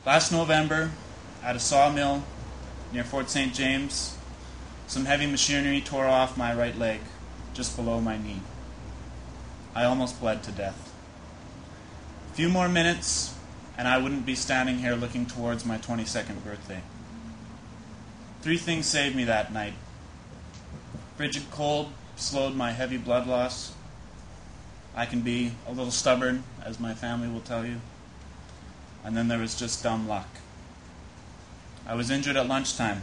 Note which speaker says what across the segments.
Speaker 1: Last November, at a sawmill near Fort St. James, some heavy machinery tore off my right leg, just below my knee. I almost bled to death. A few more minutes, and I wouldn't be standing here looking towards my 22nd birthday. 3 things saved me that night. Frigid cold slowed my heavy blood loss. I can be a little stubborn, as my family will tell you. And then there was just dumb luck. I was injured at lunchtime,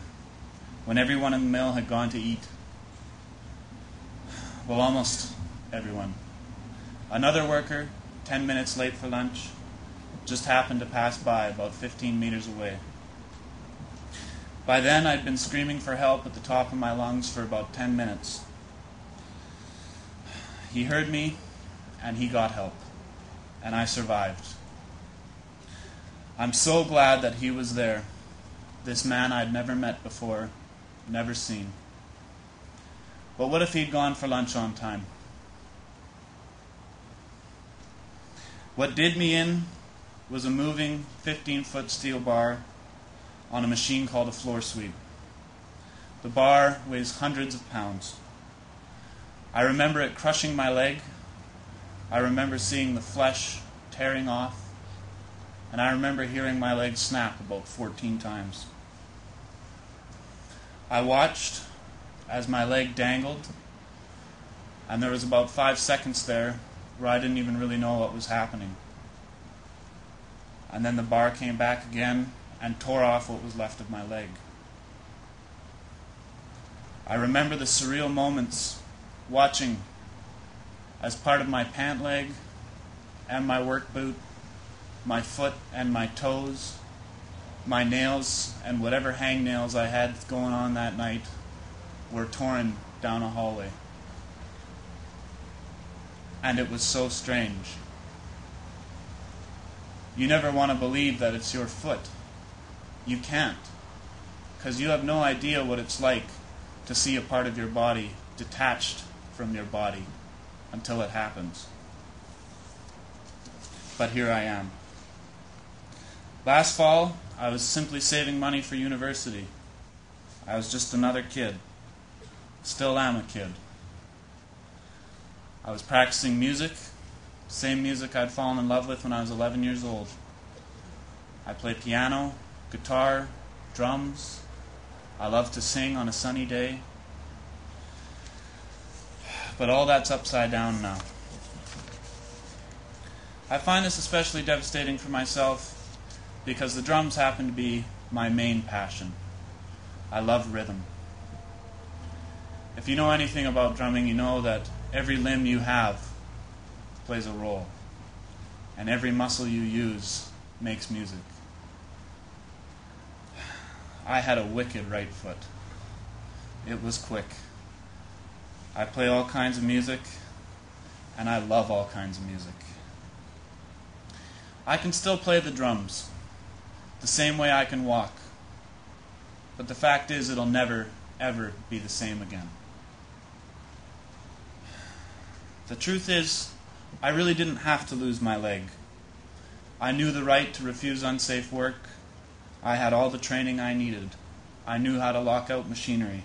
Speaker 1: when everyone in the mill had gone to eat. Well, almost everyone. Another worker, 10 minutes late for lunch, just happened to pass by about 15 meters away. By then, I'd been screaming for help at the top of my lungs for about 10 minutes. He heard me, and he got help, and I survived. I'm so glad that he was there, this man I'd never met before, never seen. But what if he'd gone for lunch on time? What did me in was a moving 15-foot steel bar on a machine called a floor sweep. The bar weighs hundreds of pounds. I remember it crushing my leg. I remember seeing the flesh tearing off. And I remember hearing my leg snap about 14 times. I watched as my leg dangled, and there was about 5 seconds there where I didn't even really know what was happening. And then the bar came back again and tore off what was left of my leg. I remember the surreal moments watching as part of my pant leg and my work boot, my foot and my toes, my nails and whatever hangnails I had going on that night were torn down a hallway. And it was so strange. You never want to believe that it's your foot. You can't, because you have no idea what it's like to see a part of your body detached from your body until it happens. But here I am. Last fall, I was simply saving money for university. I was just another kid. Still am a kid. I was practicing music, same music I'd fallen in love with when I was 11 years old. I play piano, guitar, drums. I love to sing on a sunny day. But all that's upside down now. I find this especially devastating for myself because the drums happen to be my main passion. I love rhythm. If you know anything about drumming, you know that every limb you have plays a role, and every muscle you use makes music. I had a wicked right foot. It was quick. I play all kinds of music, and I love all kinds of music. I can still play the drums, the same way I can walk. But the fact is, it'll never, ever be the same again. The truth is, I really didn't have to lose my leg. I knew the right to refuse unsafe work. I had all the training I needed. I knew how to lock out machinery.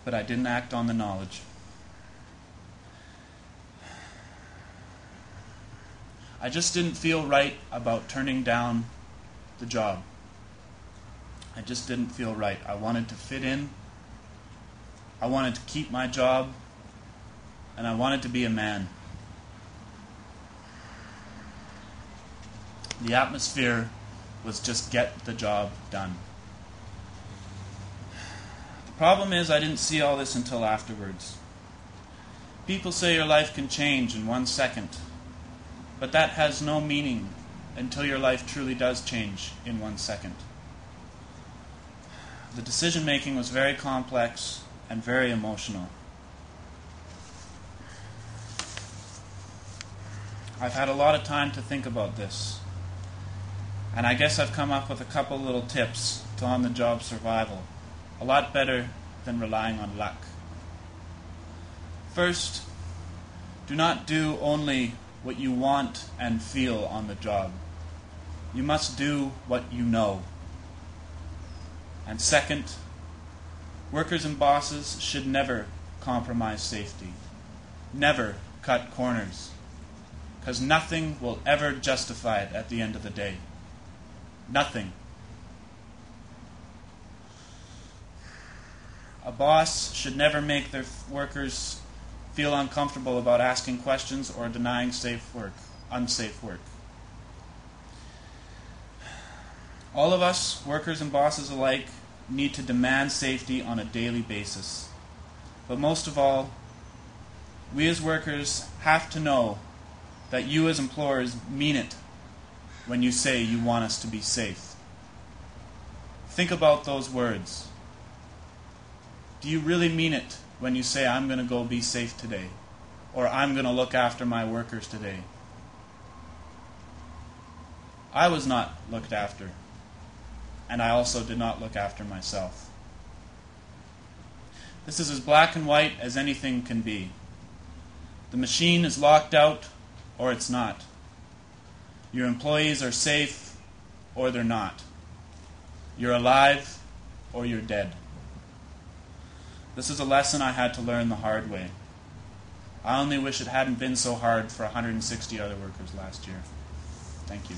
Speaker 1: But I didn't act on the knowledge. I just didn't feel right about turning down the job. I just didn't feel right. I wanted to fit in. I wanted to keep my job. And I wanted to be a man. The atmosphere was just get the job done. The problem is I didn't see all this until afterwards. People say your life can change in 1 second, but that has no meaning until your life truly does change in 1 second. The decision-making was very complex and very emotional. I've had a lot of time to think about this, and I guess I've come up with a couple little tips to on-the-job survival, a lot better than relying on luck. First, do not do only what you want and feel on the job. You must do what you know. And second, workers and bosses should never compromise safety. Never cut corners. Because nothing will ever justify it at the end of the day. Nothing. A boss should never make their workers feel uncomfortable about asking questions or denying unsafe work. All of us, workers and bosses alike, need to demand safety on a daily basis. But most of all, we as workers have to know that you as employers mean it when you say you want us to be safe. Think about those words. Do you really mean it when you say, I'm going to go be safe today? Or I'm going to look after my workers today? I was not looked after. And I also did not look after myself. This is as black and white as anything can be. The machine is locked out, or it's not. Your employees are safe, or they're not. You're alive, or you're dead. This is a lesson I had to learn the hard way. I only wish it hadn't been so hard for 160 other workers last year. Thank you.